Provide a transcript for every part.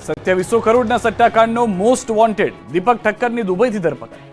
2700 કરોડના સટ્ટાકાંડનો most wanted દીપક ઠક્કરની દુબઈથી ધરપકડ।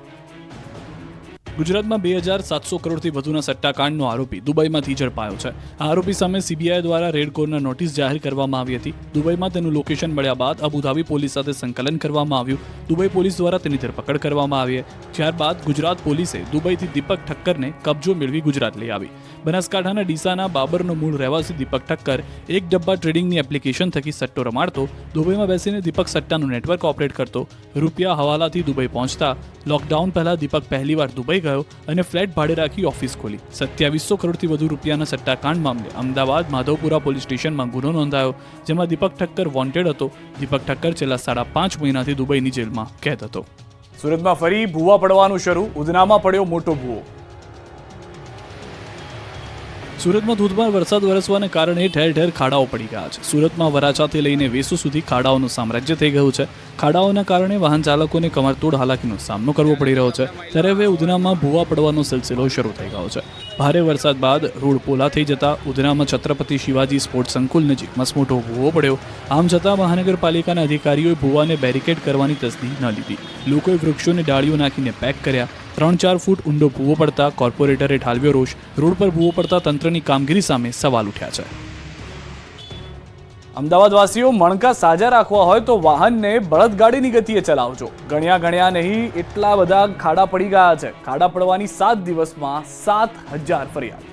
ગુજરાતમાં 2700 કરોડથી વધુના સટ્ટાકાંડનો આરોપી દુબઈમાંથી ઝડપાયો છે। આ આરોપી સામે સીબીઆઈ દ્વારા રેડ કોર્નર નોટિસ જાહેર કરવામાં આવી હતી। દુબઈમાં તેનું લોકેશન મળ્યા બાદ અબુધાબી પોલીસ સાથે સંકલન કરવામાં આવ્યું। દુબઈ પોલીસ દ્વારા તેની ધરપકડ કરવામાં આવી। ત્યારબાદ ગુજરાત પોલીસે દુબઈથી દીપક ઠક્કરને કબજો મેળવી ગુજરાત લઈ આવી। બનાસકાંઠાના ડીસાના બાબરનો મૂળ રહેવાસી દીપક ઠક્કર એક ડબ્બા ટ્રેડિંગની એપ્લિકેશન થકી સટ્ટો રમાડતો, દુબઈમાં બેસીને દીપક સટ્ટાનું નેટવર્ક ઓપરેટ કરતો। રૂપિયા હવાલાથી દુબઈ પહોંચતા લોકડાઉન પહેલા દીપક પહેલીવાર દુબઈ ગયો અને ફ્લેટ ભાડે રાખી ઓફિસ ખોલી। 2700 કરોડથી વધુ રૂપિયાના સટ્ટાકાંડ મામલે અમદાવાદ માધવપુરા પોલીસ સ્ટેશનમાં ગુનો નોંધાયો, જેમાં દીપક ઠક્કર વોન્ટેડ હતો। દીપક ઠક્કર છેલ્લા 5.5 મહિનાથી દુબઈની જેલમાં કેદ હતો। સુરતમાં ફરી ભૂવા પડવાનું શરૂ, ઉધનામાં પડ્યો મોટો ભૂવો। સુરતમાં ધોધમાર વરસાદ વરસવાને કારણે ઠેર ઠેર ખાડાઓ પડી ગયા છે। સુરતમાં વરાછાથી લઈને વેસુ સુધી ખાડાઓનું સામ્રાજ્ય થઈ ગયું છે। ખાડાઓના કારણે વાહન ચાલકોને કમરતોડ હાલાકીનો સામનો કરવો પડી રહ્યો છે। ત્યારે હવે ઉધનામાં ભૂવા પડવાનો સિલસિલો શરૂ થઈ ગયો છે। ભારે વરસાદ બાદ રોડ પોલા થઈ જતા ઉધનામાં છત્રપતિ શિવાજી સ્પોર્ટ્સ સંકુલ નજીક મસમોટો ભૂવો પડ્યો। આમ છતાં મહાનગરપાલિકાના અધિકારીઓએ ભૂવાને બેરિકેડ કરવાની તસ્દી ન લીધી। લોકોએ વૃક્ષોને ડાળીઓ નાખીને પેક કર્યા। 3-4 ફૂટ ઊંડો ભૂવો પડતા કોર્પોરેટરે ઠાલવ્યો રોષ। રોડ પર ભૂવો પડતા તંત્રની કામગીરી સામે સવાલ ઉઠ્યા છે। અમદાવાદવાસીઓ મણકા સાજા રાખવા હોય તો વાહનને બળદગાડીની ગતિએ ચલાવજો। ગણ્યા નહીં એટલા બધા ખાડા પડી ગયા છે। ખાડા પડવાની 7 દિવસમાં 7000 ફરિયાદ।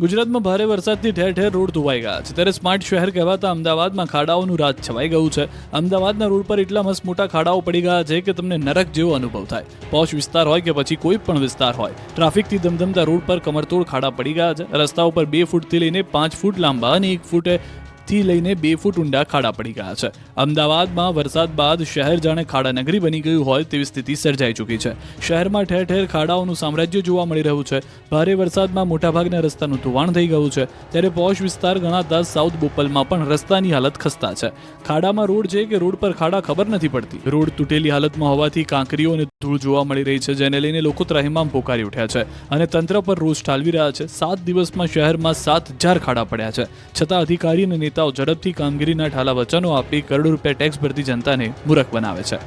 ગુજરાતમાં ભારે વરસાદથી ઠેર ઠેર રોડ ધોવાઈ ગયા છે। ત્યારે સ્માર્ટ શહેર કહેવાતા અમદાવાદમાં ખાડાઓનું રાજ છવાઈ ગયું છે। અમદાવાદના રોડ પર એટલા મસ્ત મોટા ખાડાઓ પડી ગયા છે કે તમને નરક જેવો અનુભવ થાય। પોશ વિસ્તાર હોય કે પછી કોઈ પણ વિસ્તાર હોય, ટ્રાફિકથી ધમધમતા રોડ પર કમરતોડ ખાડા પડી ગયા છે। રસ્તાઓ પર 2 ફૂટથી લઈને 5 ફૂટ લાંબા અને 1 ફૂટથી લઈને 2 ફૂટ ઊંડા ખાડા પડી ગયા છે। અમદાવાદમાં વરસાદ બાદ શહેર જાણે ખાડા નગરી બની ગયું હોય તેવી સ્થિતિ સર્જાઈ ચૂકી છે। શહેરમાં ઠેર ઠેર ખાડાઓનું સામ્રાજ્ય જોવા મળી રહ્યું છે। ભારે વરસાદમાં મોટાભાગના રસ્તાનું ધોવાણ થઈ ગયું છે। ત્યારે પોશ વિસ્તાર ગણાતા સાઉથ બોપલમાં પણ રસ્તાની હાલત ખસ્તા છે। ખાડામાં રોડ છે કે રોડ પર ખાડા ખબર નથી પડતી। રોડ તૂટેલી હાલતમાં હોવાથી કાંકરીઓ અને ધૂળ જોવા મળી રહી છે, જેને લઈને લોકો ત્રાહિમામ પોકારી ઉઠ્યા છે અને તંત્ર પર રોષ ઠાલવી રહ્યા છે। 7 દિવસમાં શહેરમાં 7000 ખાડા પડ્યા છે, છતાં અધિકારી અને નેતાઓ ઝડપથી કામગીરીના ઠાલા વચનો આપી કરોડો રૂપિયા ટેક્સ ભરતી જનતાને મૂરખ બનાવે છે।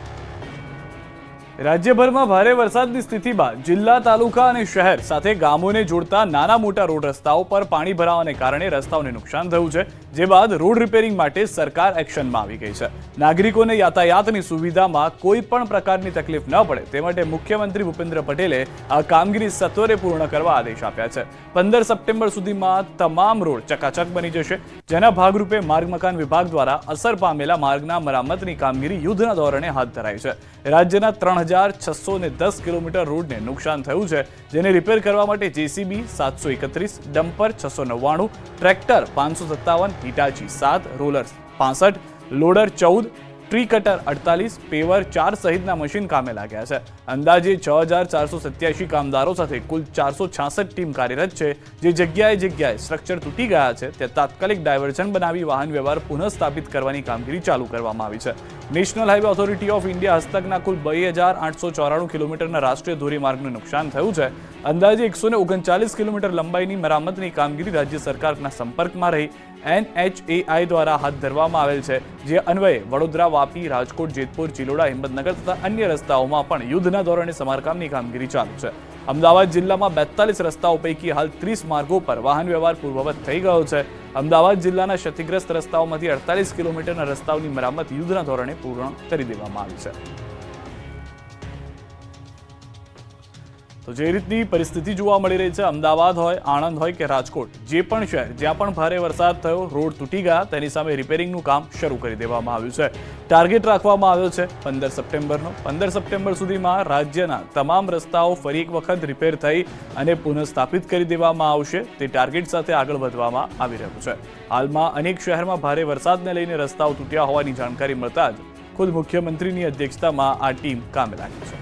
રાજ્યભરમાં ભારે વરસાદની સ્થિતિ બાદ જિલ્લા, તાલુકા અને શહેર સાથે ગામોને જોડતા નાના મોટા રોડ રસ્તાઓ પર પાણી ભરાવાને કારણે રસ્તાઓને નુકસાન થયું છે, જે બાદ રોડ રિપેરિંગ માટે સરકાર એક્શનમાં આવી ગઈ છે। નાગરિકોને યાતાયાતની સુવિધામાં કોઈ પણ પ્રકારની તકલીફ ન પડે તે માટે મુખ્યમંત્રી ભૂપેન્દ્ર પટેલે આ કામગીરી સત્વરે પૂર્ણ કરવા આદેશ આપ્યા છે। 15 સપ્ટેમ્બર સુધીમાં તમામ રોડ ચકાચક બની જશે, જેના ભાગરૂપે માર્ગ મકાન વિભાગ દ્વારા અસર પામેલા માર્ગના મરામતની કામગીરી યુદ્ધના ધોરણે હાથ ધરાઈ છે। રાજ્યના 3610 કિલોમીટર રોડને નુકસાન થયું છે, જેને રિપેર કરવા માટે JCB 731, dumper 699, tractor 557, Hitachi 7, roller 65, loader 14, tree cutter 48, paver 4 સહિતના મશીન કામે લાગ્યા છે। અંદાજે 6487 કામદારો સાથે કુલ 466 ટીમ કાર્યરત છે। જે જગ્યાએ સ્ટ્રક્ચર તૂટી ગયા છે ત્યાં તાત્કાલિક ડાયવર્ઝન બનાવી વાહન વ્યવહાર પુનઃસ્થાપિત કરવાની કામગીરી ચાલુ કરવામાં આવી છે। National highway authority of India હસ્તકના કુલ 2894 કિલોમીટરના રાષ્ટ્રીય ધોરીમાર્ગનું નુકસાન થયું છે। અંદાજે 139 કિલોમીટર લંબાઈની મરામતની કામગીરી રાજ્ય સરકારના સંપર્કમાં રહી NHAI દ્વારા હાથ ધરવામાં આવેલ છે, જે અન્વયે વડોદરા, વાપી, રાજકોટ, જેતપુર, ચિલોડા, હિંમતનગર તથા અન્ય રસ્તાઓમાં પણ યુદ્ધના ધોરણે સમારકામની કામગીરી ચાલુ છે। અમદાવાદ જિલ્લામાં 42 રસ્તાઓ પૈકી હાલ 30 માર્ગો પર વાહન વ્યવહાર પૂર્વવત થઈ ગયો છે। અમદાવાદ જિલ્લાના ક્ષતિગ્રસ્ત રસ્તાઓમાંથી 48 કિલોમીટરના રસ્તાઓની મરામત યુદ્ધના ધોરણે પૂર્ણ કરી દેવામાં આવી છે। તો જે રીતની પરિસ્થિતિ જોવા મળી રહી છે, અમદાવાદ હોય, આણંદ હોય કે રાજકોટ, જે પણ શહેર જ્યાં પણ ભારે વરસાદ થયો, રોડ તૂટી ગયા, તેની સામે રિપેરિંગનું કામ શરૂ કરી દેવામાં આવ્યું છે। ટાર્ગેટ રાખવામાં આવ્યો છે 15 સપ્ટેમ્બરનો। 15 સપ્ટેમ્બર સુધીમાં રાજ્યના તમામ રસ્તાઓ ફરી એક વખત રિપેર થઈ અને પુનઃસ્થાપિત કરી દેવામાં આવશે, તે ટાર્ગેટ સાથે આગળ વધવામાં આવી રહ્યું છે। હાલમાં અનેક શહેરમાં ભારે વરસાદને લઈને રસ્તાઓ તૂટ્યા હોવાની જાણકારી મળતા જ ખુદ મુખ્યમંત્રીની અધ્યક્ષતામાં આ ટીમ કામે લાગી છે।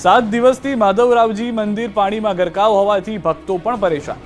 7 દિવસથી માધવરાવજી મંદિર પાણીમાં ગરકાવ હોવાથી ભક્તો પણ પરેશાન।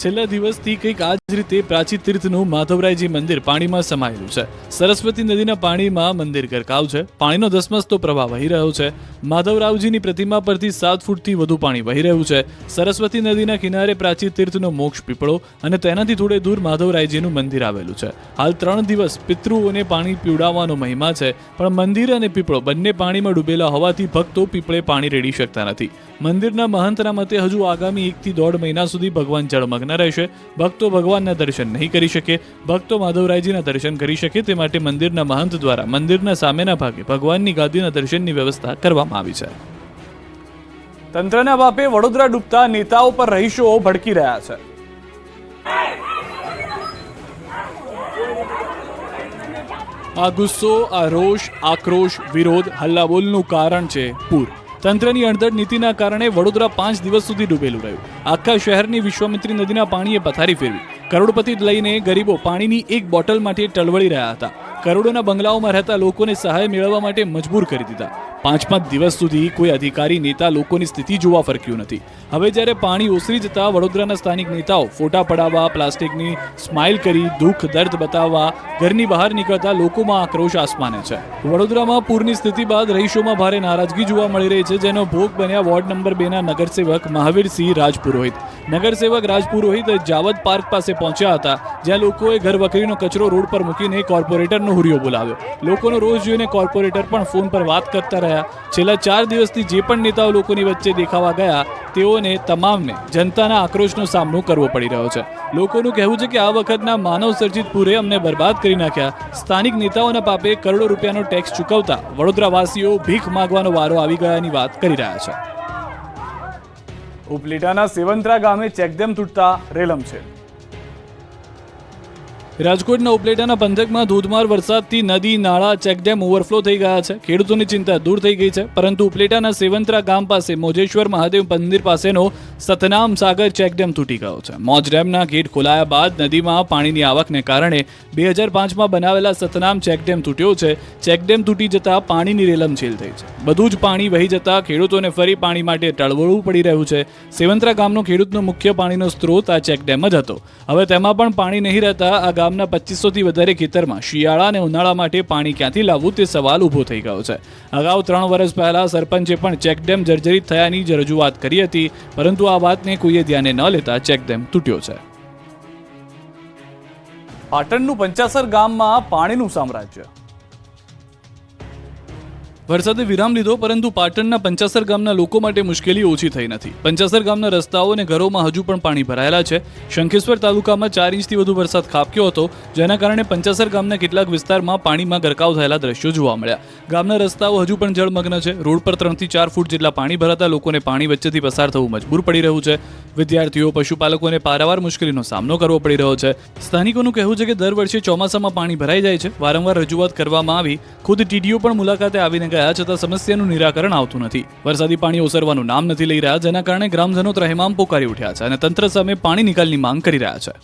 છેલ્લા દિવસથી કંઈક આ જ રીતે પ્રાચી તીર્થનું માધવરાયજી મંદિર પાણીમાં સમાયેલું છે. સરસ્વતી નદીના પાણીમાં મંદિર ગરકાવ છે. પાણીનો ધસમસતો પ્રવાહ વહી રહ્યો છે. માધવરાવજીની પ્રતિમા પરથી 7 ફૂટથી વધુ પાણી વહી રહ્યું છે. સરસ્વતી નદીના કિનારે પ્રાચી તીર્થનો મોક્ષ પીપળો અને તેનાથી થોડે દૂર માધવરાયજીનું મંદિર આવેલું છે. હાલ 3 દિવસ પિતૃઓને પાણી પીવડાવવાનો મહિમા છે, પણ મંદિર અને પીપળો બંને પાણીમાં ડૂબેલા હોવાથી ભક્તો પીપળે પાણી રેડી શકતા નથી. મંદિરના મહંતના મતે હજુ આગામી 1 થી 1.5 મહિના સુધી ભગવાન જળમગ્ન રહેશે. ભક્તો ભગવાનના દર્શન નહીં કરી શકે. ભક્તો માધવરાયજીના દર્શન કરી શકે તે માટે મંદિરના મહંત દ્વારા મંદિરના સામેના ભાગે ભગવાનની ગાદીના દર્શનની વ્યવસ્થા કરવામાં આવી છે. તંત્રના બાપે વડોદરા ડૂબતા નેતાઓ પર રહીશો ભડકી રહ્યા છે. આ ગુસ્સો, આ રોષ, આક્રોશ, વિરોધ, હલ્લાબોલનું કારણ છે પૂર. તંત્રની અણધડ નીતિના કારણે વડોદરા 5 દિવસ સુધી ડૂબેલું રહ્યું. આખા શહેરની વિશ્વામિત્રી નદીના પાણીએ પથારી ફેરવી. કરોડપતિ લઈને ગરીબો પાણીની એક બોટલ માટે ટળવળી રહ્યા હતા. કરોડોના બંગલાઓમાં રહેતા લોકોને સહાય મેળવવા માટે મજબૂર કરી દીધા. 5 દિવસ સુધી કોઈ અધિકારી નેતા લોકોની સ્થિતિ જોવા ફરક્યું નથી. હવે જ્યારે પાણી ઓસરી જતા વડોદરાના સ્થાનિક નેતાઓ ફોટા પડાવવા, પ્લાસ્ટિકની સ્માઇલ કરી દુઃખ દર્દ બતાવવા ઘરની બહાર નીકળતા લોકોમાં આક્રોશ આસમાને છે. વડોદરામાં પૂરની સ્થિતિ બાદ રહીશોમાં ભારે નારાજગી જોવા મળી રહી છે, જેનો ભોગ બન્યા વોર્ડ નંબર 2ના નગરસેવક મહાવીરસિંહ રાજપુરોહિત. નગરસેવક રાજપુરોહિત જાવદ પાર્ક પાસે પહોંચ્યા હતા, જ્યાં લોકોએ ઘર વખરીનો કચરો રોડ પર મૂકીને કોર્પોરેટરનો હુરિયો બોલાવ્યો. લોકોનો રોષ જોઈને કોર્પોરેટર પણ ફોન પર વાત કરતા રહ્યા. છેલ્લા 4 દિવસથી જે પણ નેતાઓ લોકોની વચ્ચે દેખાવા ગયા તેઓને તમામને જનતાના આક્રોશનો સામનો કરવો પડી રહ્યો છે. લોકોનું કહેવું છે કે આ વખતના માનવ સર્જિત પૂરે અમને બરબાદ કરી નાખ્યા. સ્થાનિક નેતાઓના પાપે કરોડો રૂપિયાનો ટેક્સ ચૂકવતા વડોદરાવાસીઓ ભીખ માંગવાનો વારો આવી ગયાની વાત કરી રહ્યા છે. ઉપલેટાના સેવંત્રા ગામે ચેકડેમ તૂટતા રેલમ છે. રાજકોટના ઉપલેટાના પંથકમાં ધોધમાર વરસાદથી નદી, નાળા, ચેકડેમ ઓવરફ્લો થઈ ગયા છે. ખેડૂતોની ચિંતા દૂર થઈ ગઈ છે, પરંતુ ઉપલેટાના સેવંત્રા ગામ પાસે મોજેશ્વર મહાદેવ મંદિર પાસેનો સતનામ સાગર ચેકડેમ તૂટી ગયો છે. મોજ ડેમના ગેટ ખોલાયા બાદ નદીમાં પાણીની આવકને કારણે 2005માં બનાવેલા સતનામ ચેકડેમ તૂટ્યો છે. ચેકડેમ તૂટી જતા પાણીની રેલમછેલ થઈ છે. બધું જ પાણી વહી જતા ખેડૂતોને ફરી પાણી માટે ટળવળવું પડી રહ્યું છે. સેવંત્રા ગામનો ખેડૂતનો મુખ્ય પાણીનો સ્ત્રોત આ ચેકડેમ જ હતો. હવે તેમાં પણ પાણી નહીં રહેતા આ ગામના 2500થી વધારે ખેતરમાં શિયાળા અને ઉનાળા માટે પાણી ક્યાંથી લાવવું તે સવાલ ઊભો થઈ ગયો છે. અગાઉ 3 વર્ષ પહેલા સરપંચે પણ ચેકડેમ જર્જરિત થયાની રજૂઆત કરી હતી, પરંતુ આ વાતને કોઈએ ધ્યાને ન લેતા ચેકડેમ તૂટ્યો છે. પાટણનું પંચાસર ગામમાં પાણીનું સામ્રાજ્ય. વરસાદે વિરામ લીધો, પરંતુ પાટણના પંચાસર ગામના લોકો માટે મુશ્કેલી ઓછી થઈ નથી. પંચાસર ગામના રસ્તાઓ અને ઘરોમાં હજુ પણ પાણી ભરાયેલા છે. શંખેશ્વર તાલુકામાં 4 ઇંચથી વધુ વરસાદ ખાબક્યો હતો, જેના કારણે પંચાસર ગામના કેટલાક વિસ્તારમાં પાણીમાં ગરકાવ થયેલા દ્રશ્યો જોવા મળ્યા. ગામના રસ્તાઓ હજુ પણ જળમગ્ન છે. રોડ પર 3 થી 4 ફૂટ જેટલા પાણી ભરાતા લોકોને પાણી વચ્ચેથી પસાર થવું મજબૂર પડી રહ્યું છે. વિદ્યાર્થીઓ, પશુપાલકોને પારાવાર મુશ્કેલીનો સામનો કરવો પડી રહ્યો છે. સ્થાનિકોનું કહેવું છે કે દર વર્ષે ચોમાસામાં પાણી ભરાઈ જાય છે. વારંવાર રજૂઆત કરવામાં આવી, ખુદ ટીડીઓ પણ મુલાકાતે આવીને ગયા છતાં સમસ્યાનું નિરાકરણ આવતું નથી. વરસાદી પાણી ઓસરવાનું નામ નથી લઈ રહ્યા, જેના કારણે ગ્રામજનો ત્રહેમામ પોકારી ઉઠ્યા છે અને તંત્ર સામે પાણી નિકાલની માંગ કરી રહ્યા છે.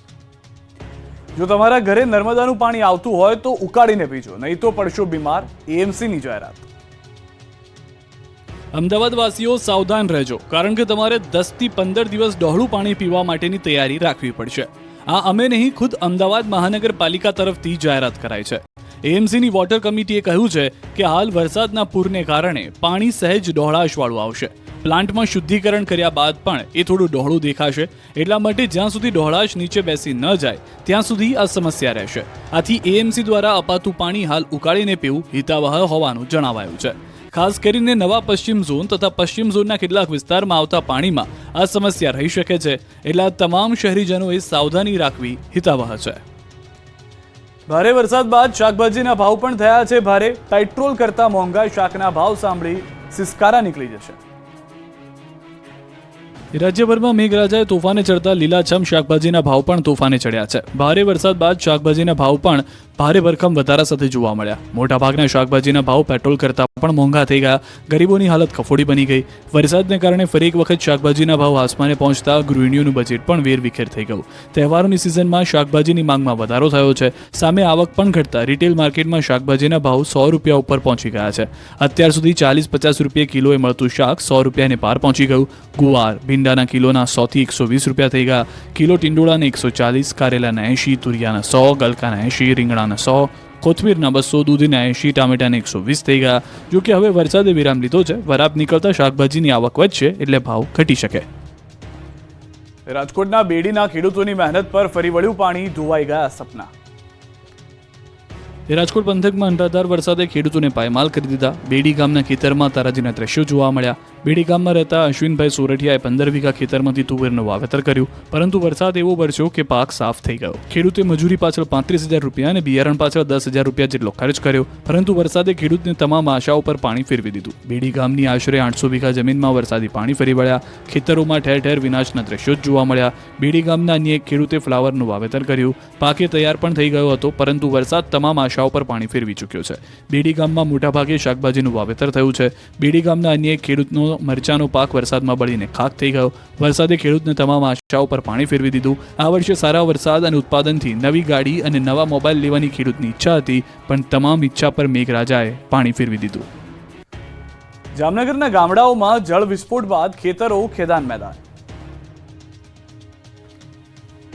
જો તમારા ઘરે નર્મદાનું પાણી આવતું હોય તો ઉકાળીને પીજો, નહીં તો પડશો બીમાર. એએમસીની જાહેરાત. અમદાવાદ વાસીઓ સાવધાન રહેજો, કારણ કે તમારે 10 થી 15 દિવસ ડહોળું પાણી પીવા માટેની તૈયારી રાખવી પડશે. આ અમે નહીં, ખુદ અમદાવાદ મહાનગરપાલિકા તરફથી જાહેરાત કરાઈ છે. એએમસીની વોટર કમિટીએ કહ્યું છે કે હાલ વરસાદના પૂરને કારણે પાણી સહેજ ડહોળાશવાળું આવશે. પ્લાન્ટમાં શુદ્ધિકરણ કર્યા બાદ પણ એ થોડું ડહોળું દેખાશે. એટલા માટે જ્યાં સુધી ડહોળાશ નીચે બેસી ન જાય ત્યાં સુધી આ સમસ્યા રહેશે. આથી એએમસી દ્વારા અપાતું પાણી હાલ ઉકાળીને પીવું હિતાવહ હોવાનું જણાવાયું છે. ખાસ કરીને નવા પશ્ચિમ ઝોન તથા પશ્ચિમ ઝોનના કેટલાક વિસ્તારમાં આવતા પાણીમાં આ સમસ્યા રહી શકે છે. એટલે તમામ શહેરીજનોએ સાવધાની રાખવી હિતાવહ છે. ભારે વરસાદ બાદ શાકભાજીના ભાવ પણ થયા છે ભારે. પેટ્રોલ કરતા મોંઘા શાકના ભાવ સાંભળી સિસકારા નીકળી જશે. રાજ્યભરમાં મેઘરાજાએ તોફાને ચડતા લીલાછમ શાકભાજીના ભાવ પણ તોફાને ચડ્યા છે. ભારે વરસાદ બાદ શાકભાજીના ભાવ પણ ભારે ભરખમ વધારા સાથે જોવા મળ્યા. મોટાભાગના શાકભાજીના ભાવ પેટ્રોલ કરતાં પણ મોંઘા થઈ ગયા. ગરીબોની હાલત કફોડી બની ગઈ. વરસાદને કારણે ફરી એક વખત શાકભાજીના ભાવ આસમાને પહોંચતા ગૃહિણીઓનું બજેટ પણ વેરવિખેર થઈ ગયું. તહેવારોની સિઝનમાં શાકભાજીની માંગમાં વધારો થયો છે. સામે આવક પણ ઘટતા રિટેલ માર્કેટમાં શાકભાજીના ભાવ ₹100 ઉપર પહોંચી ગયા છે. અત્યાર સુધી 40-50 રૂપિયા કિલોએ મળતું શાક ₹100 પાર પહોંચી ગયું. ગુવાર, ભીંડાના કિલોના ₹100 થી ₹120 થઈ ગયા. કિલો ટિંડોળાને 140, કારેલાના 80, તુરિયાના 100, ગલકાના 80, રીંગણાના 100, કોથમીરના 200, દૂધીના 80, ટામેટાને 120 થઈ ગયા. જો કે હવે વરસાદે વિરામ લીધો છે. વરાપ નીકળતા શાકભાજીની આવક વધશે એટલે ભાવ ઘટી શકે. રાજકોટના બેડીના ખેડૂતોની મહેનત પર ફરી વળ્યું પાણી, ધોવાઈ ગયા સપના. રાજકોટ પંથકમાં અનરાધાર વરસાદે ખેડૂતોને પાયમાલ કરી દીધા. બેડી ગામના ખેતરમાં તારાજીના દ્રશ્યો જોવા મળ્યા. બેડી ગામમાં રહેતા અશ્વિનભાઈ સોરઠિયાએ 15 વીઘા ખેતરમાંથી તુવેરનું વાવેતર કર્યું, પરંતુ વરસાદ એવો વરસ્યો કે પાક સાફ થઈ ગયો. ખેડૂતે મજૂરી પાછળ ₹35,000 અને બિયારણ પાછળ ₹10,000 જેટલો ખર્ચ કર્યો, પરંતુ વરસાદે ખેડૂતને તમામ આશાઓ પર પાણી ફેરવી દીધું. બેડી ગામની આશરે 800 વીઘા જમીનમાં વરસાદી પાણી ફરી વળ્યા. ખેતરોમાં ઠેર ઠેર વિનાશના દ્રશ્યો જ જોવા મળ્યા. બેડી ગામના અન્ય એક ખેડૂતે ફ્લાવરનું વાવેતર કર્યું. પાકે તૈયાર પણ થઈ ગયો હતો, પરંતુ વરસાદ તમામ આશાઓ પર પાણી ફેરવી ચૂક્યો છે. બેડી ગામમાં મોટાભાગે શાકભાજીનું વાવેતર થયું છે. બેડી ગામના અન્ય એક ખેડૂતનો મરચાનો પાક વરસાદમાં બળીને ખાક થઈ ગયો. વરસાદે ખેડૂતને તમામ આશાઓ પર પાણી ફેરવી દીધું. આ વર્ષે સારા વરસાદ અને ઉત્પાદનથી નવી ગાડી અને નવા મોબાઈલ લેવાની ખેડૂતની ઈચ્છા હતી, પણ તમામ ઈચ્છા પર મેઘરાજાએ પાણી ફેરવી દીધું. જામનગરના ગામડાઓમાં જળ વિસ્ફોટ બાદ ખેતરો ખેદાન મેદાન.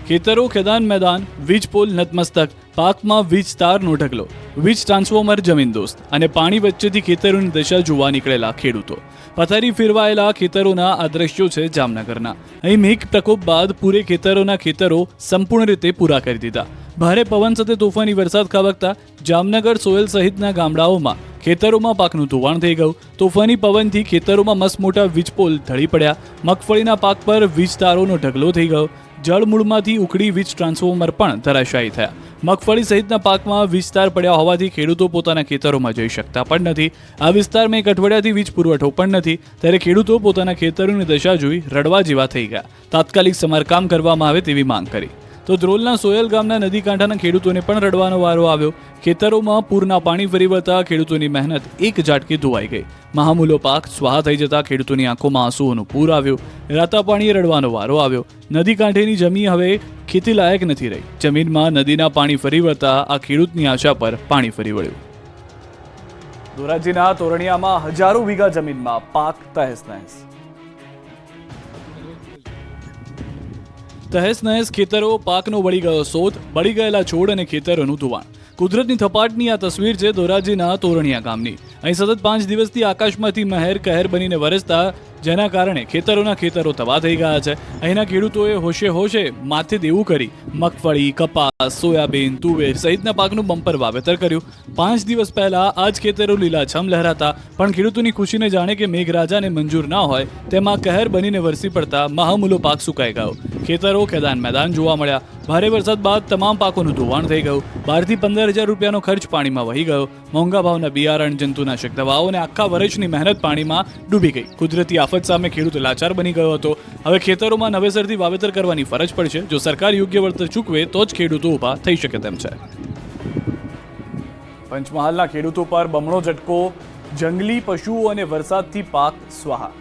ખેતરો ખેદાન મેદાન, વીજ પોલ નતમસ્તક, પાકમાં વીજ તારનો ઢગલો, વીજ ટ્રાન્સફોર્મર જમીનદોસ્ત અને પાણી વચ્ચેથી ખેતરોની દશા જોવા નીકળેલા ખેડૂતો. પથારી ફેરવાયેલા ખેતરોના આ દ્રશ્યો છે જામનગરના. અહીં મેઘ પ્રકોપ બાદ પૂરે ખેતરો સંપૂર્ણ રીતે પૂરા કરી દીધા. ભારે પવન સાથે તોફાની વરસાદ ખાબકતા જામનગર, સોયલ સહિતના ગામડાઓમાં ખેતરોમાં પાકનું ધોવાણ થઈ ગયું. તોફાની પવનથી ખેતરોમાં મસમોટા વીજ પોલ ઢળી પડ્યા. મગફળીના પાક પર વીજ તારોનો ઢગલો થઈ ગયો. જળમૂળમાંથી ઉકળી વીજ ટ્રાન્સફોર્મર પણ ધરાશાયી થયા. મગફળી સહિતના પાકમાં વીજતાર પડ્યા હોવાથી ખેડૂતો પોતાના ખેતરોમાં જઈ શકતા પણ નથી. આ વિસ્તારમાં એક અઠવાડિયાથી વીજ પુરવઠો પણ નથી, ત્યારે ખેડૂતો પોતાના ખેતરોની દશા જોઈ રડવા જેવા થઈ ગયા. તાત્કાલિક સમારકામ કરવામાં આવે તેવી માંગ કરી. તો ધ્રોલના સોયલ ગામના નદી કાંઠાના ખેડૂતોને પણ રડવાનો વારો આવ્યો. ખેતરોમાં પૂરના પાણી ફરી વળતા ખેડૂતોની મહેનત એક ઝાટકે ધોવાઈ ગઈ. મહામૂલો પાક સ્વાહા થઈ જતા ખેડૂતોની આંખોમાં આંસુઓનું પૂર આવ્યું. રાતા પાણીએ રડવાનો વારો આવ્યો. નદી કાંઠેની જમીન હવે ખેતી લાયક નથી રહી. જમીનમાં નદીના પાણી ફરી વળતા આ ખેડૂતની આશા પર પાણી ફરી વળ્યું. ધોરાજીના તોરણિયામાં હજારો વીઘા જમીનમાં પાક તહેસ નહેસ. તહેસ નહેસ ખેતરો, પાકનો બળી ગયો શોધ, બળી ગયેલા છોડ અને ખેતરોનું ધોવાણ. કુદરતની થપાટની આ તસવીર છે ધોરાજીના તોરણિયા ગામની. અહીં સતત 5 દિવસથી આકાશમાંથી મહેર કહેર બનીને વરસતા, જેના કારણે ખેતરો તબાહ થઈ ગયા છે. અહીંના ખેડૂતોએ હોશે માથે દેવું કરી મગફળી, કપાસ, સોયાબીન, તુવેર સહિતના પાકનું બમ્પર વાવેતર કર્યું. 5 દિવસ પહેલા આ જ ખેતરો લીલાછમ લહેરાતા, પણ ખેડૂતોની ખુશીને જાણે કે મેઘરાજાને મંજૂર ના હોય તેમાં કહેર બનીને વરસી પડતા મહામૂલો પાક સુકાઈ ગયો. ખેતરો ખેદાન મેદાન જોવા મળ્યા. ભારે વરસાદ બાદ તમામ પાકોનું ધોવાણ થઈ ગયું. 12 થી 15 હજાર રૂપિયાનો ખર્ચ પાણીમાં વહી ગયો. મોંઘા ભાવના બિયારણ, જંતુનાશક દવાઓ અને આખા વર્ષની મહેનત પાણીમાં ડૂબી ગઈ. કુદરતી આફત સામે ખેડૂત લાચાર બની ગયો હતો. હવે ખેતરોમાં નવેસરથી વાવેતર કરવાની ફરજ પડશે. જો સરકાર યોગ્ય વળતર ચૂકવે તો જ ખેડૂતો ઊભા થઈ શકે તેમ છે. પંચમહાલના ખેડૂતો પર બમણો ઝટકો, જંગલી પશુઓ અને વરસાદથી પાક સ્વાહા.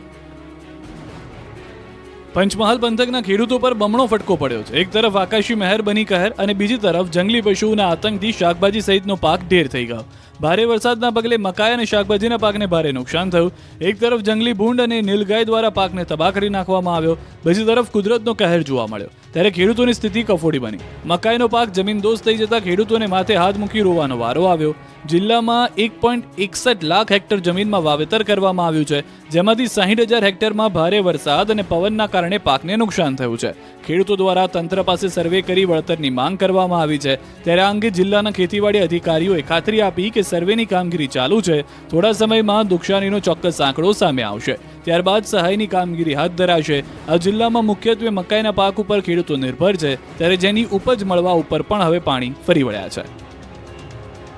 પંચમહાલ પંથકના ખેડૂતો પર બમણો ફટકો પડ્યો છે. એક તરફ આકાશી મહેર બની કહેર અને બીજી તરફ જંગલી પશુઓના આતંકથી શાકભાજી સહિતનો પાક ઢેર થઈ ગયો. ભારે વરસાદના પગલે મકાઈ અને શાકભાજીના પાકને ભારે નુકસાન થયું. એક તરફ જંગલી ભૂંડ અને નીલગાય દ્વારા પાકને તબાહ કરી નાખવામાં આવ્યો. બીજી તરફ કુદરતનો કહેર જોવા મળ્યો, ત્યારે ખેડૂતોની સ્થિતિ કફોડી બની. મકાઈનો પાક જમીનદોસ્ત થઈ જતા ખેડૂતોને માથે હાથ મૂકી રોવાનો વારો આવ્યો. જિલ્લામાં 1.61 લાખ હેક્ટર જમીનમાં વાવેતર કરવામાં આવ્યું છે, જેમાંથી 60,000 હેક્ટરમાં ભારે વરસાદ અને પવનના કારણે પાકને નુકસાન થયું છે. ખેડૂતો દ્વારા તંત્ર પાસે સર્વે કરી વળતરની માંગ કરવામાં આવી છે. ત્યારે આ અંગે જિલ્લાના ખેતીવાડી અધિકારીઓએ ખાતરી આપી કે સર્વેની કામગીરી ચાલુ છે. થોડા સમયમાં નુકસાનીનો ચોક્કસ આંકડો સામે આવશે, ત્યારબાદ સહાયની કામગીરી હાથ ધરાશે. આ જિલ્લામાં મુખ્યત્વે મકાઈના પાક ઉપર ખેડૂતો નિર્ભર છે, ત્યારે જેની ઉપજ મળવા ઉપર પણ હવે પાણી ફરી વળ્યા છે.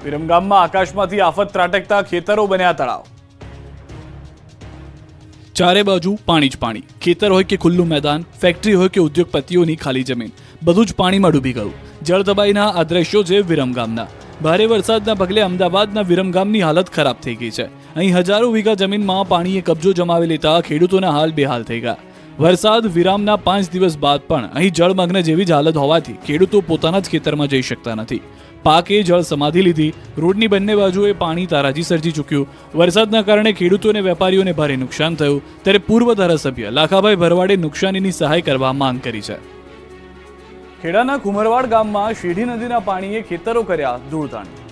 વિરમગામમાં આકાશમાંથી આફત ત્રાટકતા ખેતરો બન્યા તળાવ. ચારે બાજુ પાણી જ પાણી. ખેતર હોય કે ખુલ્લું મેદાન, ફેક્ટરી હોય કે ઉદ્યોગપતિઓની ખાલી જમીન, બધું જ પાણીમાં ડૂબી ગયું. જળતબાઈના આ દ્રશ્યો છે વિરમગામના. ભારે વરસાદના પગલે અમદાવાદના વિરમગામની હાલત ખરાબ થઈ ગઈ છે. અહીં હજારો વીઘા જમીનમાં પાણીએ કબજો જમાવી લેતા ખેડૂતોના હાલ બેહાલ થઈ ગયા. વરસાદ વિરામના 5 દિવસ બાદ પણ અહીં જળમગ્ન જેવી જ હાલત હોવાથી ખેડૂતો પોતાના જ ખેતરમાં જઈ શકતા નથી. પાકે જળ સમાધિ લીધી. રોડની બંને બાજુએ પાણી તારાજી સર્જી ચૂક્યું. વરસાદના કારણે ખેડૂતો અને વેપારીઓને ભારે નુકસાન થયું. ત્યારે પૂર્વ ધારાસભ્ય લાખાભાઈ ભરવાડે નુકસાનીની સહાય કરવા માંગ કરી છે. ખેડાના કુમરવાડ ગામમાં શેઢી નદીના પાણીએ ખેતરો કર્યા ધૂળધાણી.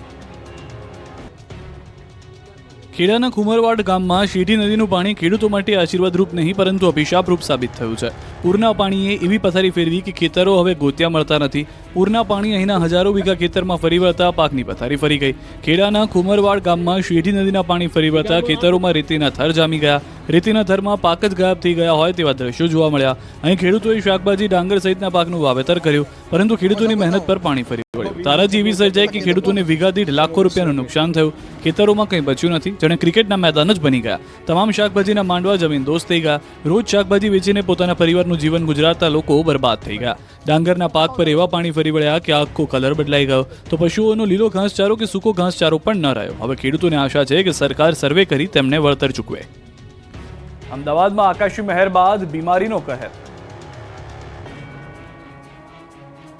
ખેડાના કુમરવાડ ગામમાં શેઢી નદીનું પાણી ખેડૂતો માટે આશીર્વાદરૂપ નહીં પરંતુ અભિશાપરૂપ સાબિત થયું છે. પૂરના પાણીએ એવી પથારી ફેરવી કે ખેતરો હવે ગોત્યા મળતા નથી. પૂરના પાણી અહીંના હજારો વીઘા ખેતરમાં ફરી વળતા પાકની પથારી ફરી ગઈ. ખેડાના કુમરવાડ ગામમાં શેઢી નદીના પાણી ફરી વળતા ખેતરોમાં રેતીના થર જામી ગયા. રેતીના થરમાં પાક જ ગાયબ થઈ ગયા હોય તેવા દ્રશ્યો જોવા મળ્યા. અહીં ખેડૂતોએ શાકભાજી, ડાંગર સહિતના પાકનું વાવેતર કર્યું પરંતુ ખેડૂતોની મહેનત પર પાણી ફરી વળ્યું. તારાજી એવી સર્જાઈ કે ખેડૂતોને વીઘા દીઠ લાખો રૂપિયાનું નુકસાન થયું. ખેતરોમાં કંઈ બચ્યું નથી, જાણે ક્રિકેટના મેદાન જ બની ગયા. તમામ શાકભાજીના માંડવા જમીન દોસ્ત થઈ ગયા. રોજ શાકભાજી વેચીને પોતાના પરિવારનું જીવન ગુજારતા લોકો બરબાદ થઈ ગયા. ડાંગરના પાક પર એવા પાણી ફરી વળ્યા કે આખો કલર બદલાઈ ગયો. તો પશુઓનો લીલો ઘાસચારો કે સૂકો ઘાસચારો પણ ન રહ્યો. હવે ખેડૂતોને આશા છે કે સરકાર સર્વે કરી તેમને વળતર ચૂકવે. અમદાવાદમાં આકાશી મહેર બાદ બીમારીનો કહેર.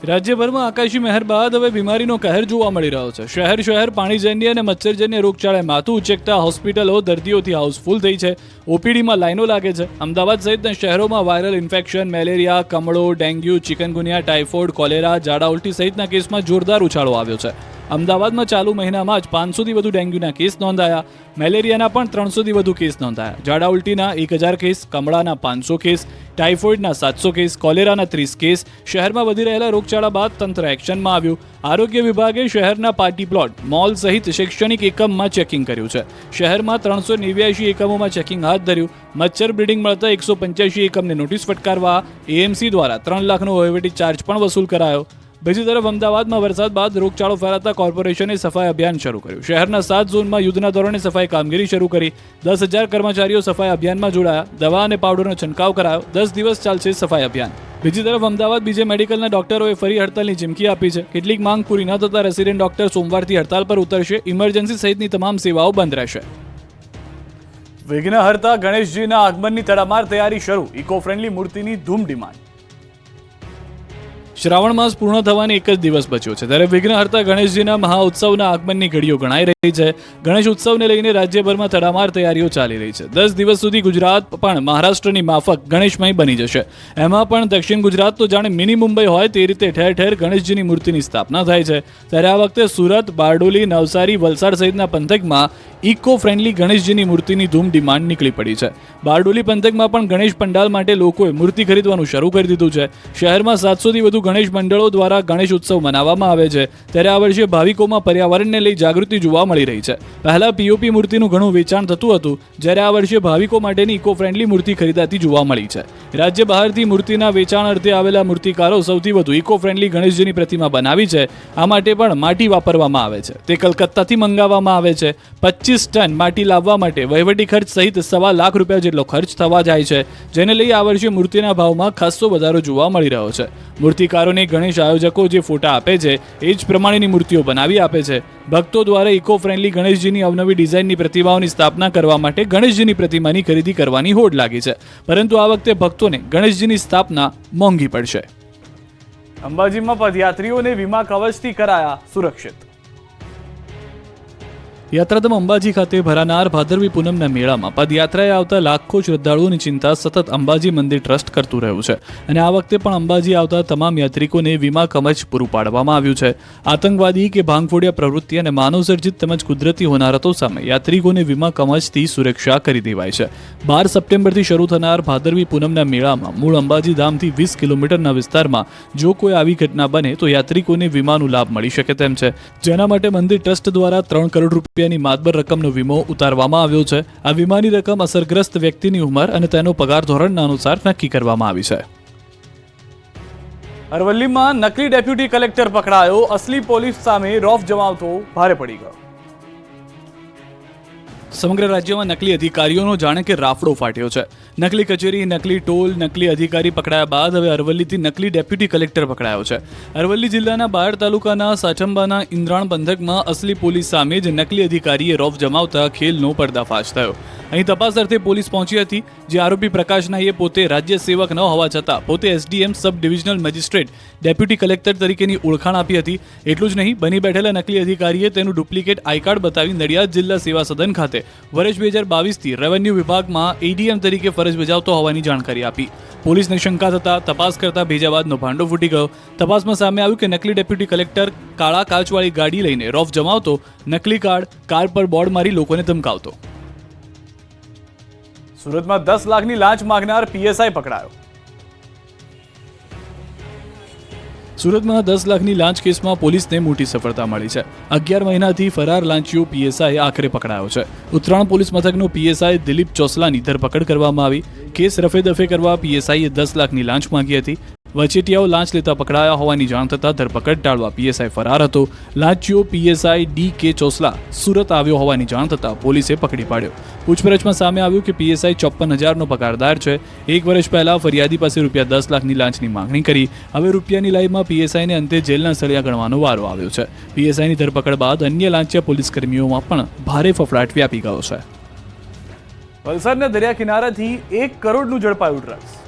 રાજ્યભરમાં આકાશી મહેર બાદ હવે બીમારીનો કહેર જોવા મળી રહ્યો છે. શહેર પાણીજન્ય અને મચ્છરજન્ય રોગચાળાએ માથું ઉચેકતા હોસ્પિટલો દર્દીઓથી હાઉસફુલ થઈ છે. ઓપીડીમાં લાઈનો લાગે છે. અમદાવાદ સહિતના શહેરોમાં વાયરલ ઇન્ફેક્શન, મેલેરિયા, કમળો, ડેન્ગ્યુ, ચિકનગુનિયા, ટાઇફોઇડ, કોલેરા, ઝાડા ઉલટી સહિતના કેસમાં જોરદાર ઉછાળો આવ્યો છે. અમદાવાદમાં ચાલુ મહિનામાં જ 500થી વધુ ડેન્ગ્યુના કેસ નોંધાયા. મેલેરિયાના પણ 300થી વધુ કેસ નોંધાયા. ઝાડા ઉલટીના 1000 કેસ, કમળાના 500 કેસ, ટાઇફોઇડના 700 કેસ, કોલેરાના 30 કેસ. શહેરમાં વધી રહેલા રોગચાળા બાદ તંત્ર એક્શનમાં આવ્યું. આરોગ્ય વિભાગે શહેરના પાર્ટી પ્લોટ, મોલ સહિત શૈક્ષણિક એકમમાં ચેકિંગ કર્યું છે. શહેરમાં 389 એકમોમાં ચેકિંગ હાથ ધર્યું. મચ્છર બ્રીડિંગ મળતા 185 એકમને નોટિસ ફટકારવા એએમસી દ્વારા 3 લાખનો વહીવટી ચાર્જ પણ વસૂલ કરાયો. બીજી તરફ અમદાવાદમાં વરસાદ બાદ રોગચાળો ફેલાતા કોર્પોરેશને સફાઈ અભિયાન શરૂ કર્યું. શહેરના 7 ઝોનમાં યુદ્ધના ધોરણે સફાઈ કામગીરી શરૂ કરી. 10,000 કર્મચારીઓ સફાઈ અભિયાનમાં જોડાયા. દવા અને પાવડરનો છંટકાવ કરાયો. 10 દિવસ ચાલશે સફાઈ અભિયાન. બીજી તરફ અમદાવાદ બીજે મેડિકલના ડોક્ટરોએ ફરી હડતાલની ચીમકી આપી છે. કેટલીક માંગ પૂરી ન થતા રેસિડેન્ટ ડોક્ટર સોમવારથી હડતાલ પર ઉતરશે. ઇમરજન્સી સહિતની તમામ સેવાઓ બંધ રહેશે. વિઘ્નહર્તા ગણેશજીના આગમનની તડામાર તૈયારી શરૂ. ઇકો ફ્રેન્ડલી મૂર્તિની ધૂમ ડિમાન્ડ. શ્રાવણ માસ પૂર્ણ થવાને એક જ દિવસ બચ્યો છે ત્યારે વિઘ્નહર્તા ગણેશજીના મહાઉત્સવના આગમનની ઘડીઓ ગણાઈ રહી છે. ગણેશ ઉત્સવને લઈને રાજ્યભરમાં તડામાર તૈયારીઓ ચાલી રહી છે. 10 દિવસ સુધી ગુજરાત પણ મહારાષ્ટ્રની માફક ગણેશમય બની જશે. એમાં પણ દક્ષિણ ગુજરાત તો જાણે મિની મુંબઈ હોય તે રીતે ઠેર ઠેર ગણેશજીની મૂર્તિની સ્થાપના થાય છે. ત્યારે આ વખતે સુરત, બારડોલી, નવસારી, વલસાડ સહિતના પંથકમાં ઇકો ફ્રેન્ડલી ગણેશજીની મૂર્તિની ધૂમ ડિમાન્ડ નીકળી પડી છે. બારડોલી પંથકમાં પણ ગણેશ પંડાલ માટે લોકોએ મૂર્તિ ખરીદવાનું શરૂ કરી દીધું છે. શહેરમાં 700થી વધુ ગણેશ મંડળો દ્વારા ગણેશ ઉત્સવ મનાવવામાં આવે છે. ત્યારે આ વર્ષે ભાવિકોમાં પર્યાવરણને લઈ જાગૃતિ જોવા મળી રહી છે. પહેલા પીઓપી મૂર્તિનું ઘણું વેચાણ થતું હતું, જ્યારે આ વર્ષે ભાવિકો માટેની ઇકો ફ્રેન્ડલી મૂર્તિ ખરીદાતી જોવા મળી છે. રાજ્ય બહારથી મૂર્તિના વેચાણ અર્થે આવેલા મૂર્તિકારો સૌથી વધુ ઇકો ફ્રેન્ડલી ગણેશજીની પ્રતિમા બનાવી છે. આ માટે પણ માટી વાપરવામાં આવે છે. તે કલકત્તાથી મંગાવવામાં આવે છે. 25 ટન માટી લાવવા માટે વહીવટી ખર્ચ સહિત ₹1.25 લાખ જેટલો ખર્ચ થવા જાય છે, જેને લઈ આ વર્ષે મૂર્તિના ભાવમાં ખાસ્સો વધારો જોવા મળી રહ્યો છે. મૂર્તિકારોને ગણેશ આયોજકો જે ફોટા આપે છે એ જ પ્રમાણેની મૂર્તિઓ બનાવી આપે છે. ભક્તો દ્વારા ઇકો ફ્રેન્ડલી ગણેશજીની અવનવી ડિઝાઇનની પ્રતિમાઓની સ્થાપના કરવા માટે ગણેશજીની પ્રતિમાની ખરીદી કરવાની હોડ લાગી છે. પરંતુ આ વખતે ભક્તોને ગણેશજીની સ્થાપના મોંઘી પડશે. અંબાજીમાં પદયાત્રીઓને વીમા કવચથી કરાયા સુરક્ષિત. યાત્રાધામ અંબાજી ખાતે ભરાનાર ભાદરવી પૂનમના મેળામાં પદયાત્રાએ આવતા લાખો શ્રદ્ધાળુઓની ચિંતા સતત અંબાજી મંદિર ટ્રસ્ટ કરતું રહ્યું છે. અને આ વખતે પણ અંબાજી આવતા તમામ યાત્રિકોને વીમા કવચ પૂરું પાડવામાં આવ્યું છે. આતંકવાદી કે ભાંગફોડિયા પ્રવૃત્તિ અને માનવસર્જિત તેમજ કુદરતી હોનારતો સામે યાત્રિકોને વીમા કવચથી સુરક્ષા કરી દેવાય છે. 12 સપ્ટેમ્બરથી શરૂ થનાર ભાદરવી પૂનમના મેળામાં મૂળ અંબાજી ધામથી 20 કિલોમીટરના વિસ્તારમાં જો કોઈ આવી ઘટના બને તો યાત્રિકોને વીમાનો લાભ મળી શકે તેમ છે. જેના માટે મંદિર ટ્રસ્ટ દ્વારા 3 કરોડ રૂપિયાની માતબર રકમનો વીમો ઉતારવામાં આવ્યો છે. આ વીમાની રકમ અસરગ્રસ્ત વ્યક્તિની ઉંમર અને તેનો પગાર ધોરણના અનુસાર નક્કી કરવામાં આવી છે. અરવલ્લીમાં નકલી ડેપ્યુટી કલેક્ટર પકડાયો. અસલી પોલીસ સામે રોફ જમાવતો ભારે પડી ગયો. સમગ્ર રાજ્યમાં નકલી અધિકારીઓનો જાણે કે રાફડો ફાટ્યો છે. નકલી કચેરી, નકલી ટોલ, નકલી અધિકારી પકડાયા બાદ હવે અરવલ્લીથી નકલી ડેપ્યુટી કલેક્ટર પકડાયો છે. અરવલ્લી જિલ્લાના બાયડ તાલુકાના સાચંબાના ઇન્દ્રાણ પંથકમાં અસલી પોલીસ સામે જ નકલી અધિકારીએ રોફ જમાવતા ખેલનો પર્દાફાશ થયો. અહીં તપાસ અર્થે પોલીસ પહોંચી હતી, જે આરોપી પ્રકાશ નાઈએ પોતે રાજ્ય સેવક ન હોવા છતાં પોતે SDM sub divisional magistrate deputy collector તરીકેની ઓળખાણ આપી હતી. એટલું જ નહીં, બની બેઠેલા નકલી અધિકારીએ તેનું ડુપ્લિકેટ આઈ કાર્ડ બતાવી નડિયાદ જિલ્લા સેવા સદન ખાતે વર્ષ 2022થી રેવન્યુ વિભાગમાં એડીએમ તરીકે ફરજ બજાવતો હોવાની જાણકારી આપી. પોલીસને શંકા થતા તપાસ કરતા ભેજાબાદનો ભાંડો ફૂટી ગયો. તપાસમાં સામે આવ્યું કે નકલી ડેપ્યુટી કલેક્ટર કાળા કાચવાળી ગાડી લઈને રોફ જમાવતો, નકલી કાર્ડ, કાર પર બોર્ડ મારી લોકોને ધમકાવતો. સુરતમાં 10 લાખની લાંચ માંગનાર પીએસઆઈ પકડાયો. સુરતમાં 10 લાખની લાંચ કેસમાં પોલીસને મોટી સફળતા મળી છે. 11 મહિનાથી ફરાર લાંચીઓ પીએસઆઈ આખરે પકડાયો છે. ઉત્તરાણ પોલીસ મથકનો પીએસઆઈ દિલીપ ચોસલાની ધરપકડ કરવામાં આવી. કેસ રફે દફે કરવા પીએસઆઈએ 10 લાખની લાંચ માંગી હતી. વચેટિયાઓ લાંચ લેતા પકડાયા હોવાની જાણ થતાં ધરપકડ ટાળવા પીએસઆઈ ફરાર હતો. લાંચીઓ પીએસઆઈ ડી.કે. ચોસલા સુરત આવ્યો હોવાની જાણ થતાં પોલીસે પકડી પાડ્યો. પૂછપરછમાં સામે આવ્યું કે પીએસઆઈ 54,000નો પગારદાર છે. 1 વર્ષ પહેલા ફરિયાદી પાસે રૂપિયા 10 લાખની લાંચની માંગણી કરી. હવે રૂપિયાની લાઈમાં પીએસઆઈને અંતે જેલના સળિયા ગણવાનો વારો આવ્યો છે. પીએસઆઈની ધરપકડ બાદ અન્ય લાંચિયા પોલીસ કર્મીઓમાં પણ ભારે ફફડાટ વ્યાપી ગયો છે. વલસાડના દરિયા કિનારાથી 1 કરોડનું ઝડપાયું ડ્રગ્સ.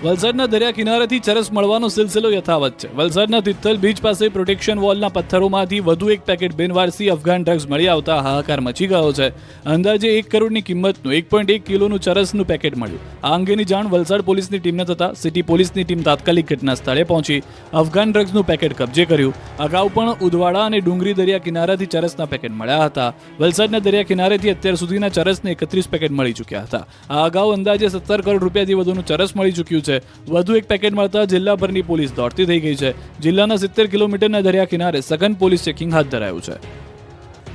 વલસાડના દરિયા કિનારેથી ચરસ મળવાનો સિલસિલો યથાવત છે. વલસાડના તિથલ બીચ પાસે પ્રોટેક્શન વોલના પથ્થરોમાંથી વધુ એક પેકેટ બિનવારસી અફઘાન ડ્રગ્સ મળી આવતા હાહાકાર મચી ગયો છે. અંદાજે 1 કરોડની કિંમતનું 1.1 કિલોનું ચરસનું પેકેટ મળ્યું. આ અંગેની જાણ વલસાડ પોલીસની ટીમને થતાં સિટી પોલીસની ટીમ તાત્કાલિક ઘટના સ્થળે પહોંચી અફઘાન ડ્રગ્સનું પેકેટ કબજે કર્યું. અગાઉ પણ ઉદવાડા અને ડુંગરી દરિયા કિનારાથી ચરસના પેકેટ મળ્યા હતા. વલસાડના દરિયા કિનારેથી અત્યાર સુધીના ચરસને 31 પેકેટ મળી ચૂક્યા હતા. આ અગાઉ અંદાજે 17 કરોડ રૂપિયાથી વધુનું ચરસ મળી ચૂક્યું છે. વધુ એક પેકેટ મળતા જિલ્લાભરની પોલીસ દોડતી થઈ ગઈ છે. જિલ્લાના 70 કિલોમીટરના દરિયા કિનારે સઘન પોલીસ ચેકિંગ હાથ ધરાયું છે.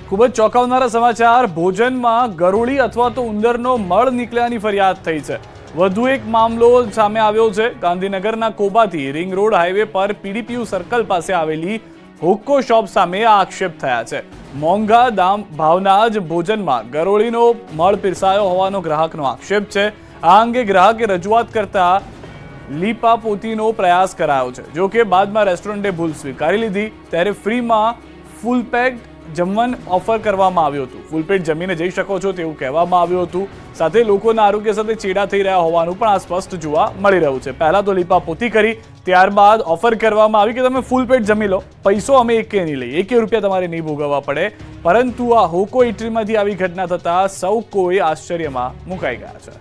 ખૂબ જ ચોંકાવનારા સમાચાર. ભોજનમાં ગરોળી અથવા તો ઉંદરનો મળ નીકળ્યાની ફરિયાદ થઈ છે. વધુ એક મામલો સામે આવ્યો છે. ગાંધીનગરના કોબાથી રિંગ રોડ હાઈવે પર પીડીપીયુ સર્કલ પાસે આવેલી હોક્કો શોપ સામે આ આક્ષેપ થયા છે. મોંઘા ભાવના જ ભોજનમાં ગરોળીનો મળ પીરસાયો હોવાનો ગ્રાહકનો આક્ષેપ છે. આ અંગે ગ્રાહકે રજૂઆત કરતા લીપાપોતીનો પ્રયાસ કરાયો છે. જો કે બાદમાં રેસ્ટોરન્ટે ભૂલ સ્વીકારી લીધી. ત્યારે ફ્રીમાં ફૂલ પેક જમવાનું ઓફર કરવામાં આવ્યું હતું. ફૂલ પેટ જમીને જઈ શકો છો તેવું કહેવામાં આવ્યું હતું. સાથે લોકોના આરોગ્ય સાથે ચેડા થઈ રહ્યા હોવાનું પણ આ સ્પષ્ટ જોવા મળી રહ્યું છે. પહેલા તો લીપાપોતી કરી, ત્યારબાદ ઓફર કરવામાં આવી કે તમે ફૂલ પેટ જમી લો, પૈસો અમે એકે નહીં લઈએ, 1 રૂપિયા તમારે નહીં ભોગવવા પડે. પરંતુ આ હોકો ઇટરીમાંથી આવી ઘટના થતાં સૌ કોઈ આશ્ચર્યમાં મુકાઈ ગયા છે.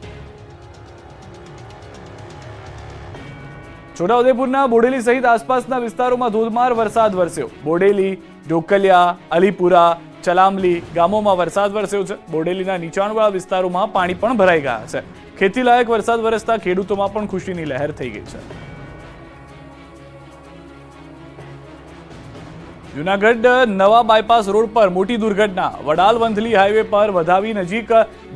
છોટાઉદેપુરના બોડેલી સહિત આસપાસના વિસ્તારોમાં ધોધમાર વરસાદ વરસ્યો. બોડેલી, ઢોકલિયા, અલીપુરા, ચલામલી ગામોમાં વરસાદ વરસ્યો છે. બોડેલીના નીચાણવાળા વિસ્તારોમાં પાણી પણ ભરાઈ ગયા છે. ખેતીલાયક વરસાદ વરસતા ખેડૂતોમાં પણ ખુશીની લહેર થઈ ગઈ છે. જૂનાગઢ નવા બાયપાસ રોડ પર મોટી દુર્ઘટના. વડાલ વંથલી હાઈવે પર વધાવી નજીક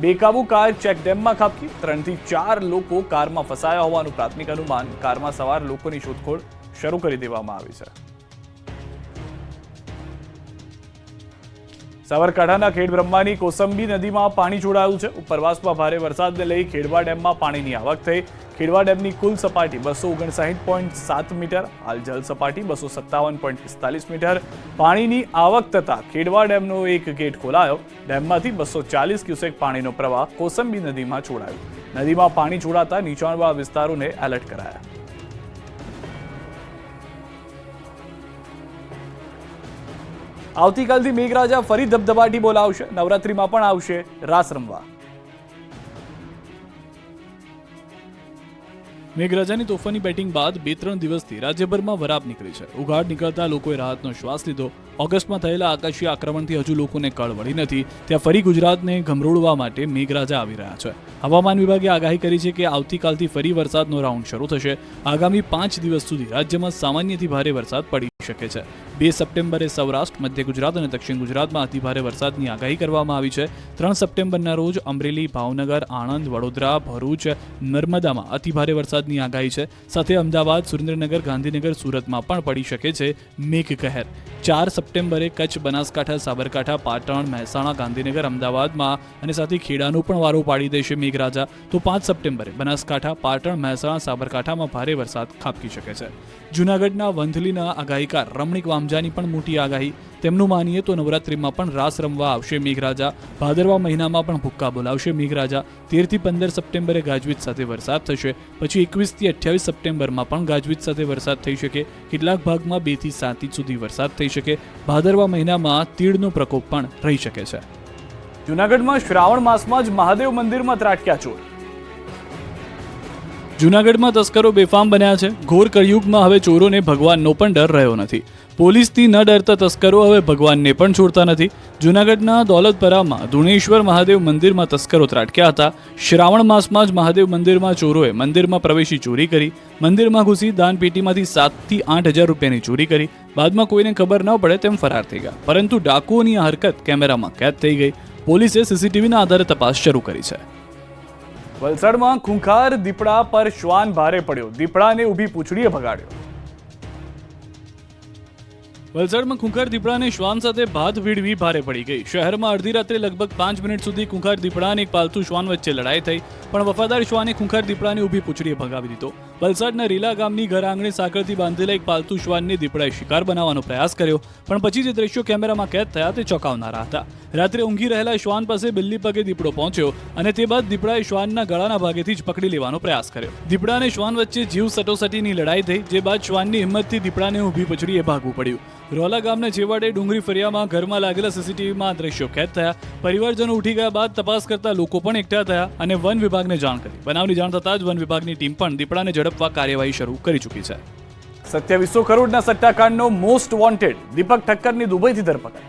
બેકાબુ કાર ચેકડેમમાં ખાબકી. 3 થી 4 લોકો કારમાં ફસાયા હોવાનું પ્રાથમિક અનુમાન. કારમાં સવાર લોકોની શોધખોળ શરૂ કરી દેવામાં આવી છે. સાબરકાંઠાના ખેડબ્રહ્માની કોસંબી નદીમાં પાણી છોડાયું છે. ઉપરવાસમાં ભારે વરસાદને લઈ ખેડવા ડેમમાં પાણીની આવક થઈ. ખેડવા ડેમની કુલ સપાટી 259.7 મીટર. હાલ જળ સપાટી 257.45 મીટર. પાણીની આવક થતાં ખેડવા ડેમનો એક ગેટ ખોલાયો. ડેમમાંથી 240 ક્યુસેક પાણીનો પ્રવાહ કોસંબી નદીમાં છોડાયો. નદીમાં પાણી છોડાતા નીચાણવાળા વિસ્તારોને એલર્ટ કરાયા. આવતીકાલથી મેઘરાજા ફરી ધબધબાટી બોલાવશે. નવરાત્રીમાં પણ આવશે રાસ રમવા. મેઘરાજાની તોફાની બેટિંગ બાદ 2-3 દિવસથી રાજ્યભરમાં વરાપ નીકળી છે. ઉઘાડ નીકળતા લોકોએ રાહતનો શ્વાસ લીધો. ઓગસ્ટમાં થયેલા આકાશીય આક્રમણથી હજુ લોકોને કળ વળી નથી. ત્યાં ફરી ગુજરાતને ગમરોળવા માટે મેઘરાજા આવી રહ્યા છે. હવામાન વિભાગે આગાહી કરી છે કે આવતીકાલથી ફરી વરસાદનો રાઉન્ડ શરૂ થશે. આગામી 5 દિવસ સુધી રાજ્યમાં સામાન્યથી ભારે વરસાદ પડી શકે છે. 2 સપ્ટેમ્બરે સૌરાષ્ટ્ર, મધ્ય ગુજરાત અને દક્ષિણ ગુજરાતમાં અતિભારે વરસાદની આગાહી કરવામાં આવી છે. 3 સપ્ટેમ્બરના રોજ અમરેલી, ભાવનગર, આણંદ, વડોદરા, ભરૂચ, નર્મદામાં અતિભારે વરસાદની આગાહી છે. સાથે અમદાવાદ, સુરેન્દ્રનગર, ગાંધીનગર, સુરતમાં પણ પડી શકે છે મેઘકહેર. 4 સપ્ટેમ્બરે કચ્છ, બનાસકાંઠા, સાબરકાંઠા, પાટણ, મહેસાણા, ગાંધીનગર, અમદાવાદમાં અને સાથે ખેડાનો પણ વારો પાડી દેશે મેઘરાજા. તો 5 સપ્ટેમ્બરે બનાસકાંઠા, પાટણ, મહેસાણા, સાબરકાંઠામાં ભારે વરસાદ ખાબકી શકે છે. જૂનાગઢના વંથલીના આગાહીકાર રમણીક વામજાની પણ મોટી આગાહી. તેમનું માનીએ તો નવરાત્રિમાં પણ રાસ રમવા આવશે મેઘરાજા. ભાદરવા મહિનામાં પણ ભૂક્કા બોલાવશે મેઘરાજા. 13 થી 15 સપ્ટેમ્બરે ગાજવીજ સાથે વરસાદ થશે. પછી 21 થી 28 સપ્ટેમ્બરમાં પણ ગાજવીજ સાથે વરસાદ થઈ શકે. કેટલાક ભાગમાં 2 થી 7 ઇંચ સુધી વરસાદ થઈ શકે. ભાદરવા મહિનામાં તીડનો પ્રકોપ પણ રહી શકે છે. જૂનાગઢમાં શ્રાવણ માસમાં જ મહાદેવ મંદિરમાં ત્રાટક્યા ચોર. જૂનાગઢમાં તસ્કરો બેફામ બન્યા છે. ઘોર કળિયુગમાં હવે ચોરોને ભગવાનનો પણ ડર રહ્યો નથી. પોલીસથી ન ડરતા તસ્કરો હવે ભગવાનને પણ છોડતા નથી. જૂનાગઢના દોલતપરામાં ધુણેશ્વર મહાદેવ મંદિરમાં તસ્કરો ત્રાટક્યા હતા. શ્રાવણ માસમાં જ મહાદેવ મંદિરમાં ચોરોએ મંદિરમાં પ્રવેશી ચોરી કરી. મંદિરમાં ઘૂસી દાનપેટીમાંથી 7 થી 8 હજાર રૂપિયાની ચોરી કરી. બાદમાં કોઈને ખબર ન પડે તેમ ફરાર થઈ ગયા. પરંતુ ડાકુઓની આ હરકત કેમેરામાં કેદ થઈ ગઈ. પોલીસે સીસીટીવીના આધારે તપાસ શરૂ કરી છે. વલસાડમાં ખૂંખાર દીપડા પર શ્વાન ભારે પડ્યો. દીપડાને ઊભી પૂંછડીએ ભગાડ્યો. વલસાડમાં ખૂંખાર દીપડાને શ્વાન સાથે ભાત ભીડવી ભારે પડી ગઈ. શહેરમાં અડધી રાત્રે લગભગ 5 મિનિટ સુધી ખૂંખાર દીપડા અને એક પાલતુ શ્વાન વચ્ચે લડાઈ થઈ. પણ વફાદાર શ્વાને ખૂંખાર દીપડાને ઊભી પૂંછડીએ ભગાવી દીધો. વલસાડના રીલા ગામની ઘર આંગણે સાંકળથી બાંધેલા એક પાલતુ શ્વાનને દીપડાએ શિકાર બનાવવાનો પ્રયાસ કર્યો. પણ પછી જે દ્રશ્યો કેમેરામાં કેદ થયા તે ચોંકાવનારા હતા. રાત્રે ઊંઘી રહેલા શ્વાન પાસે બિલ્લી પગે દીપડો પહોંચ્યો અને તે બાદ દીપડાએ શ્વાનના ગળાના ભાગેથી જ પકડી લેવાનો પ્રયાસ કર્યો. દીપડા અને શ્વાન વચ્ચે જીવ સટોસટીની લડાઈ થઈ, જે બાદ શ્વાનની હિંમતથી દીપડાને ઊભી પૂંછડીએ ભાગવું પડ્યું. રોલા ગામના છેવાડે ડુંગરી ફરિયામાં ઘરમાં લાગેલા સીસીટીવીમાં દ્રશ્યો કેદ થયા. પરિવારજનો ઉઠી ગયા બાદ તપાસ કરતા લોકો પણ એકઠા થયા અને વન વિભાગને જાણ કરી. બનાવની જાણ થતાં જ વન વિભાગની ટીમ પણ દીપડાને ઝડપવા કાર્યવાહી શરૂ કરી ચૂકી છે. 2700 કરોડના સટ્ટાકાંડનો મોસ્ટ વોન્ટેડ દીપક ઠક્કરની દુબઈથી ધરપકડ.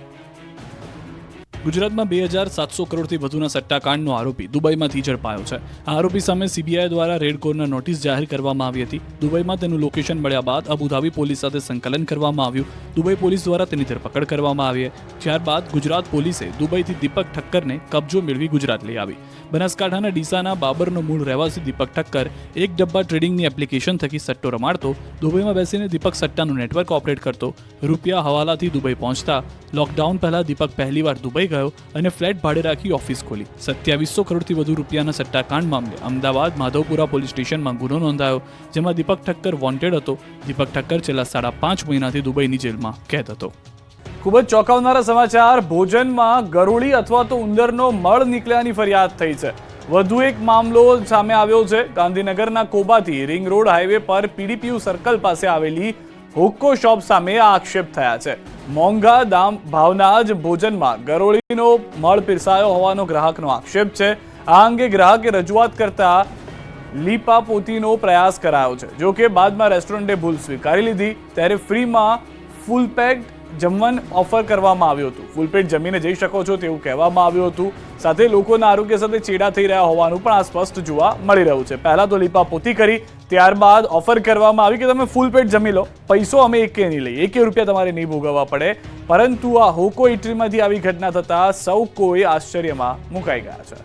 ગુજરાતમાં 2700 કરોડથી વધુના સટ્ટાકાંડનો આરોપી દુબઈમાંથી ઝડપાયો છે. આ આરોપી સામે સીબીઆઈ દ્વારા રેડ કોર્નર નોટિસ જાહેર કરવામાં આવી હતી. દુબઈમાં તેનું લોકેશન મળ્યા બાદ અબુધાબી પોલીસ સાથે સંકલન કરવામાં આવ્યું. દુબઈ પોલીસ દ્વારા તેની ધરપકડ કરવામાં આવી. ત્યારબાદ ગુજરાત પોલીસે દુબઈથી દીપક ઠક્કરને કબજો મેળવી ગુજરાત લઈ આવી. બનાસકાંઠાના ડીસાના બાબરનો મૂળ રહેવાસી દીપક ઠક્કર એક ડબ્બા ટ્રેડિંગની એપ્લિકેશન થકી સટ્ટો રમાડતો. દુબઈમાં બેસીને દીપક સટ્ટાનું નેટવર્ક ઓપરેટ કરતો. રૂપિયા હવાલાથી દુબઈ પહોંચતા. લોકડાઉન પહેલા દીપક પહેલીવાર દુબઈ ગયો અને ફ્લેટ ભાડે રાખી ઓફિસ ખોલી. 2700 કરોડથી વધુ રૂપિયાના સટ્ટાકાંડ મામલે અમદાવાદ માધવપુરા પોલીસ સ્ટેશનમાં ગુનો નોંધાયો, જેમાં દીપક ઠક્કર વોન્ટેડ હતો. દીપક ઠક્કર છેલ્લા 5.5 મહિનાથી દુબઈની જેલમાં કેદ હતો. ખૂબ જ ચોંકાવનારા સમાચાર. ભોજનમાં ગરોળી અથવા તો ઉંદરનો મળ નીકળ્યાની ફરિયાદ થઈ છે. વધુ એક મામલો સામે આવ્યો છે. ગાંધીનગરના કોબાથી રિંગ રોડ હાઈવે પર પીડીપીયુ સર્કલ પાસે આવેલી હોક્કો શોપ સામે આ આક્ષેપ થયા છે. મોંઘા ભાવના જ ભોજનમાં ગરોળીનો મળ પીરસાયો હોવાનો ગ્રાહકનો આક્ષેપ છે. આ અંગે ગ્રાહકે રજૂઆત કરતા લીપાપોતીનો પ્રયાસ કરાયો છે. જો કે બાદમાં રેસ્ટોરન્ટે ભૂલ સ્વીકારી લીધી. ત્યારે ફ્રીમાં ફૂલ પેક્ડ જમવાનું ઓફર કરવામાં આવ્યું હતું. ફૂલ પેટ જમીને જઈ શકો છો તેવું કહેવામાં આવ્યું હતું. સાથે લોકોના આરોગ્ય સાથે ચેડા થઈ રહ્યા હોવાનું પણ આ સ્પષ્ટ જોવા મળી રહ્યું છે. પહેલા તો લીપાપોતી કરી, ત્યારબાદ ઓફર કરવામાં આવી કે તમે ફૂલ પેટ જમી લો, પૈસો અમે એકે નહીં લઈએ, ₹1 તમારે નહીં ભોગવવા પડે. પરંતુ આ હોકો ઇટરીમાંથી આવી ઘટના થતા સૌ કોઈ આશ્ચર્યમાં મુકાઈ ગયા છે.